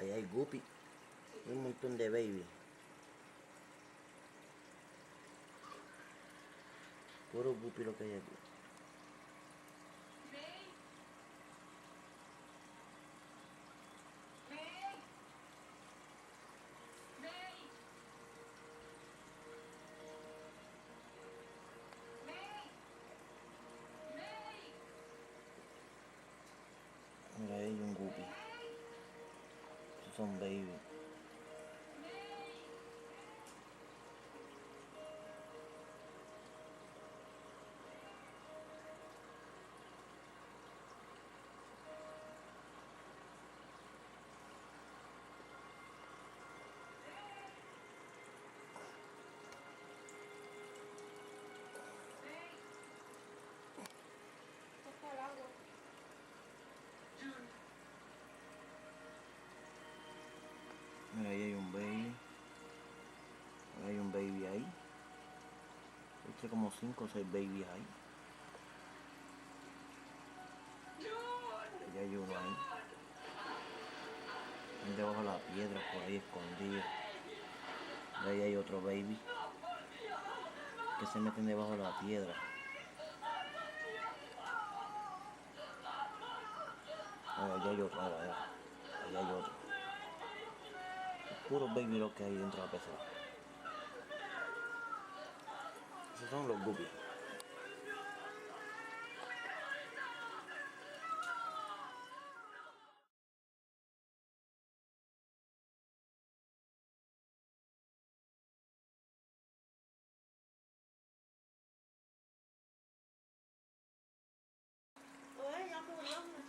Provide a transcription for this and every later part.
Ahí hay guppy. Hay un montón de baby. Puro guppy lo que hay aquí. Mira, ahí hay un guppy. Estos son baby. Mira, ahí hay un baby. Ahí hay un baby ahí. Eché como 5 o 6 babies ahí. Ahí hay uno ahí. Ahí debajo de la piedra, por ahí escondido. Y ahí hay otro baby. Que se meten debajo de la piedra. Allá hay otro, allá hay otro. Puros baby los que hay dentro de la pecera. Esos son los guppies.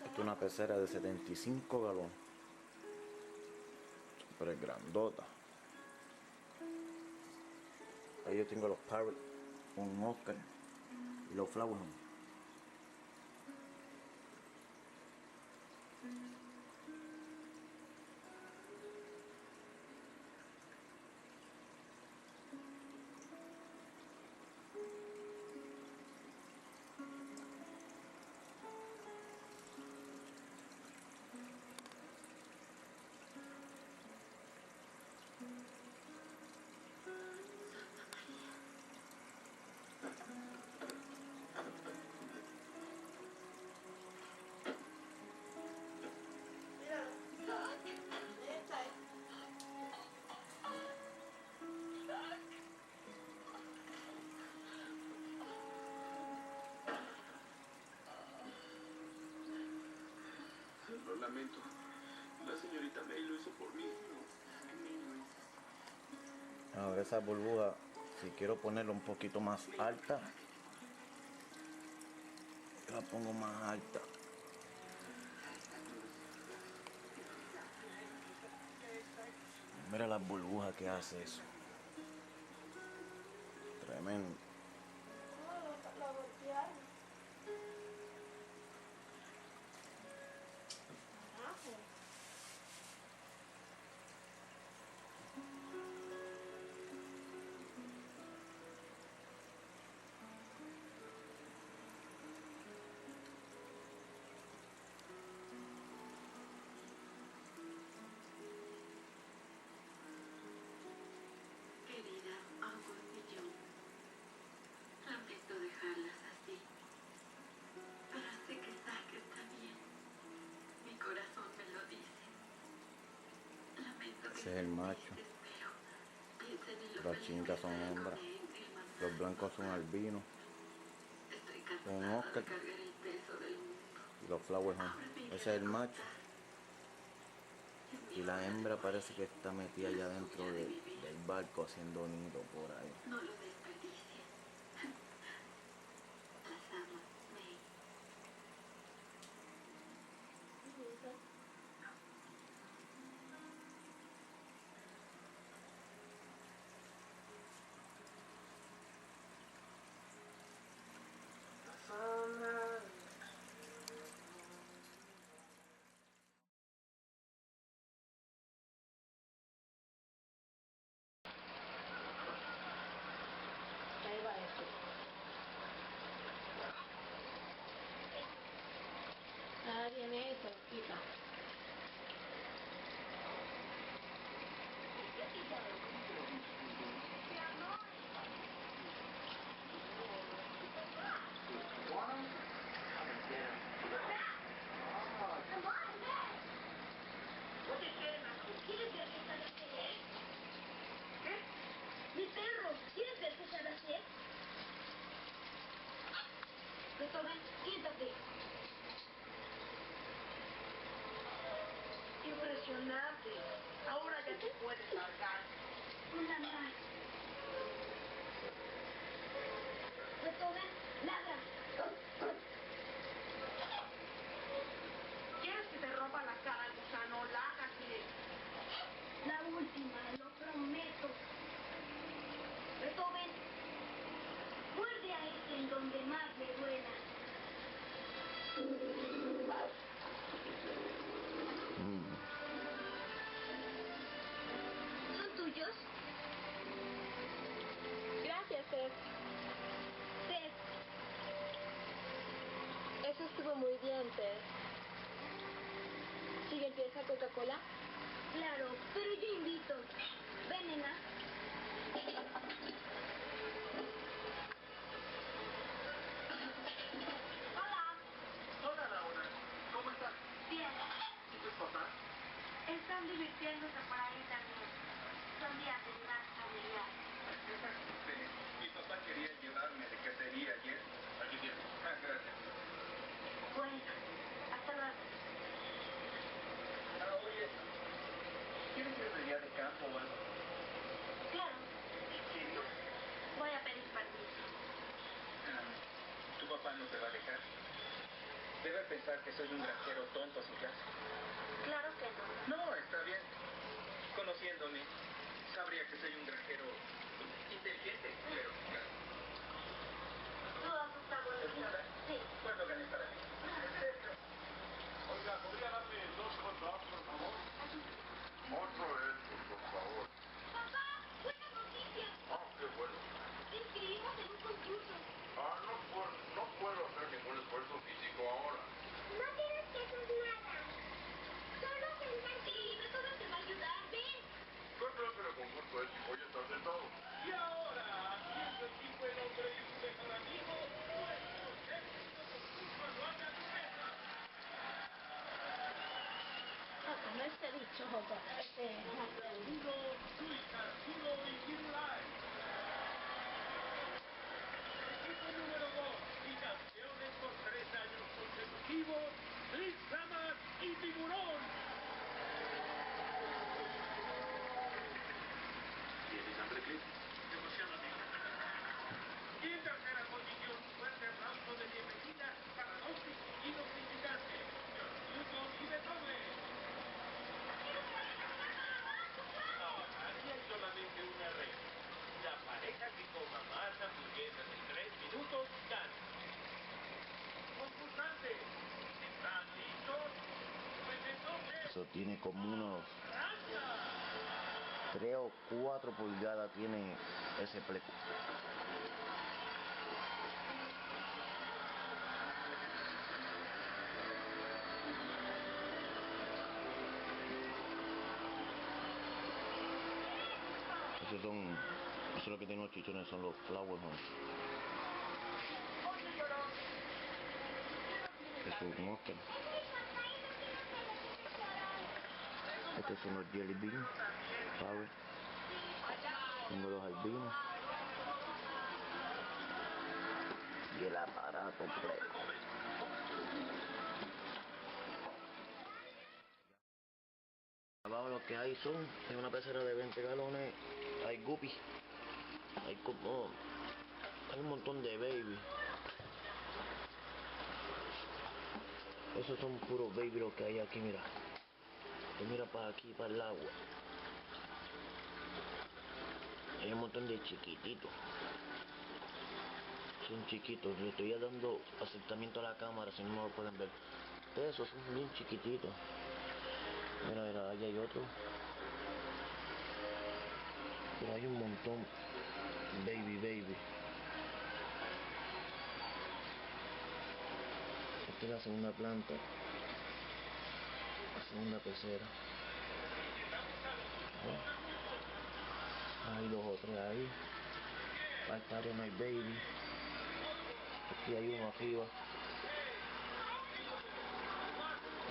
Esta es una pecera de 75 galones. Pero es grandota. Ahí yo tengo los Parrot, un Oscar y los Flowerhorn. Lo lamento. La señorita May lo hizo por mí. Ahora esa burbuja, si quiero ponerla un poquito más alta, la pongo más alta. Mira las burbujas que hace eso. Tremendo. La voltearon. Querida August y yo, lamento dejarlas así, pero sé que Zack está bien. Mi corazón me lo dice. Lamento que Ese es el macho. pero piensen en lo Las feliz chinitas que son estaré con hembras. él, el más Los blancos son albinos. Estoy Un cansada Oscar de cargar el peso del mundo. y los Flowerhorn. Ese es el macho. Y la hembra parece que está metida allá dentro del barco haciendo nido por ahí. No lo desperdicies. Las amo, May. empezar a hacer? Beethoven, siéntate. Impresionante. Ahora ya te puedes largar. Una más. Beethoven, ladra. ¿Quieres que te rompa la cara, gusano? Lárgate. La última, lo prometo. Beethoven, muerde a este en donde más le duela. ¿Son tuyos? Gracias, Ted. Ted, Eso estuvo muy bien, Ted. ¿Sigue empieza Coca-Cola? claro, pero yo invito. Ven, nena. Hola. Hola, Laura. ¿Cómo estás? Bien. ¿Y tus papás? Están divirtiéndose por ahí también. Son días de gran familiar. Sí. Mi papá quería llevarme de cacería ayer. Aquí tienes. Gracias. Bueno, hasta luego. Oye, ¿quieres ir de día de campo o algo? Claro, ¿En serio? voy a pedir permiso. Tu papá no te va a dejar. Debe pensar que soy un granjero tonto sin clase. Claro que no. No, está bien. Conociéndome, sabría que soy un granjero inteligente, pero claro. Tú has estado ¿Te gusta? Sí. ¿Cuánto gané para mí? Oiga, ¿podría darme 2 hot dogs, por favor? Otro de estos, por favor. Papá, buena noticia. Ah, qué bueno. Te inscribimos en un concurso. No puedo hacer ningún esfuerzo físico ahora. No tienes que hacer nada. Solo sentate. Sí, Beethoven te va a ayudar. Ven. ¿Qué clase de concurso es si voy a estar sentado? Y ahora, haciendo equipo el hombre y su mejor amigo, nuestro éxito concurso lo haga tu mesa. No está dicho, Joco. Uno, Luis Arturo y Firulais. Equipo número 2 y campeones por 3 años consecutivos, Liz Ramas y Tiburón. ¿Tienes hambre, Cliff? Demasiadamente. Y en tercera posición, un fuerte aplauso de bienvenida para dos distinguidos visitantes, George Newton y Beethoven. Aquí hay solamente una regla. La pareja que coma más hamburguesas en 3 minutos gana. Concursantes, ¿están listos? Pues entonces, Eso tiene como unos ¡arranca! 3 o 4 pulgadas tiene ese pleco. Eso es lo que tienen los chichones, son los flower horns. Oye, llorón. Es un Oscar. Estos son los jelly beans, ¿sabes? Tengo los albinos. Y el aparato pleco. Abajo lo que hay son, en una pecera de 20 galones, hay guppies. Hay un montón de baby. Esos son puros baby lo que hay aquí, mira. Y mira para aquí, para el agua. Hay un montón de chiquititos. Son chiquitos. Le estoy dando acercamiento a la cámara, si no lo pueden ver. Esos son bien chiquititos. Mira, mira, ahí hay otro. Pero hay un montón. Baby. Esta es la segunda planta. La segunda pecera. Hay 2 o 3 ahí. Para esta área no hay baby. Aquí hay uno arriba.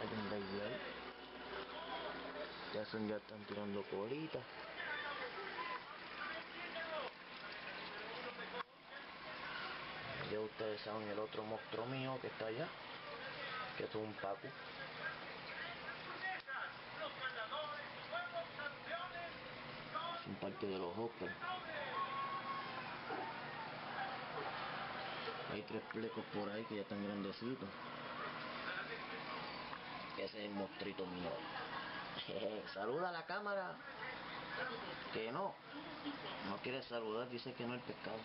Hay un baby ahí. Ya están tirando colitas. ustedes saben el otro monstruo mío que está allá, que es un Paco. Los ganadores, nuevos campeones, son Son parte de los Oscars. Hay 3 plecos por ahí que ya están grandecitos. Ese es el monstruito mío. Saluda a la cámara. Que no quiere saludar, dice que no el pescado.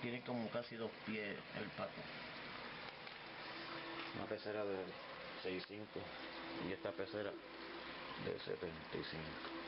Tiene como casi 2 pies el Paco. Una pecera de 6.5 y esta pecera de 75.